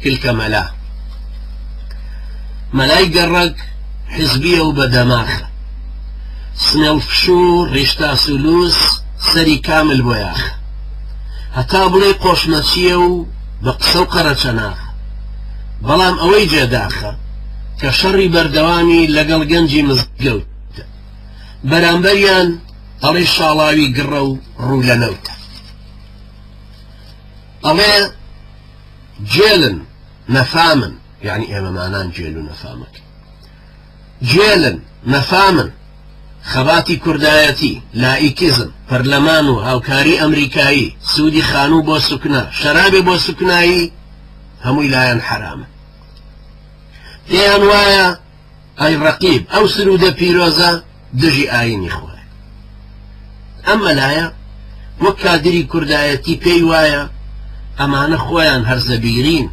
تلك مەلای گەڕەک حزبیە و بەدەماخە سنێڵفشوو ڕیشتا سولوس سەری کامل بۆ یاخە هەتا بڵێ قۆشمەچیە و بە قسە و قەرەچەناخە بەڵام ئەوەی جێداخە کە شەڕی بەردەوامی لەگەڵ گەنجی مزگەوتە بەرامبەریان ئەڵێ شاڵاوی گڕە و ڕوو لە نەوتە ئەڵێ جێلن نەفامن يعني ئێمە مانان جێل و نەفامەکە جێلن نەفامن خەباتی کوردایەتی لائیکیزم پەرلەمان و هاوکاری ئەمریکایی سوودی خانوو بۆ سوکنا شەرابێ بۆ سوکنایی هەمووی لایەن حرامە پێیان وایە ئەی ڕەقیب ئەو سرودە پیرۆزە دژی ئاینی خوایە ئەم مەلایە وەک کادری کوردایەتی پێی وایە ئەمانە خۆیان هەرزەبیرین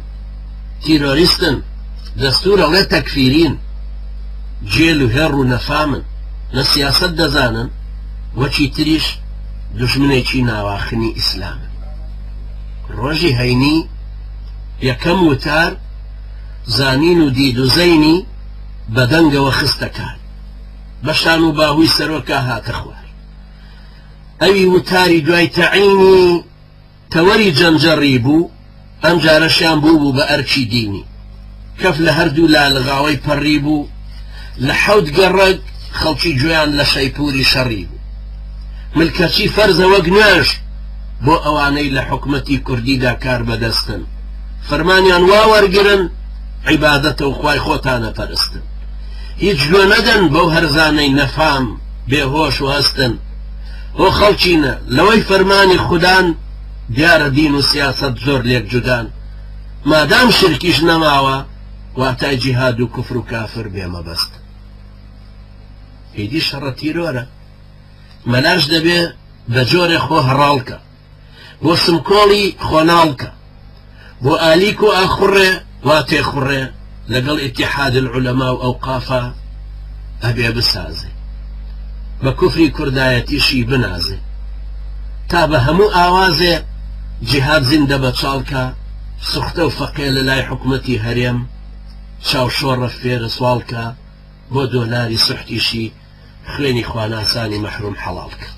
تیرۆریستن دەستورە لێ تەکفیرین جێل و هێڕ و نەفامن لە سیاسەت دەزانن وەچی تریش دوژمنێکی ناواخنی ئیسلامن ڕۆژی هەینی یەکەم وتار زانین و دید و زەینی بەدەنگەوە خستەکان بەشان و باهوی سەرۆکە هاتە خوار ئەوی وتاری دوای تەعینی تەوەری جەنجەڕی بوو ئەم جارەشیان بوو بە ئەرکی دینی کەف لە هەردوو لالغاوەی پەڕی بوو لە حەوت گەڕەک خەڵکی گوێیان لە شەیپوری شەڕی بوو ملکەچی فەرزە وەک نوێژ بۆ ئەوانەی لە حکومەتی کوردیدا کار بەدەستن فەرمانیان وا وەرگرن عیبادەتە و خوای خۆتانە پەرستن هیچ گوێ نەدەن بەو هەرزانەی نەفام بێهۆش و هەستن بۆ خەڵکینە لەوەی فەرمانی خوددان دیارە دین و سیاست زۆر لێک جودان مادام شرکیش نەماوە واتای جیهاد و کوفر و کافر بێمەبەست هیدی شەڕە تیرۆرە مەلاش دەبێ بە جۆرێ خۆ هەڕاڵکە بۆ سمکۆڵی خۆناڵکە بۆ ئالیک و ئاخوڕێ وا تێخوڕێ لەگەڵ ئیتیحاد العولەما و ئەوقافە ئەبێ بسازێ بە کوفری کوردایەتیشی بنازێ تا بە هەموو ئاوازێ جیهاد زیندە بە چاڵکە سوختە و فەقێ لە لای حکومەتی هەرێم چاوشۆڕە فێرە سواڵکە بۆ دۆلاری سوحتیشی خوێنی خواناسانی مەحروم حەڵالکە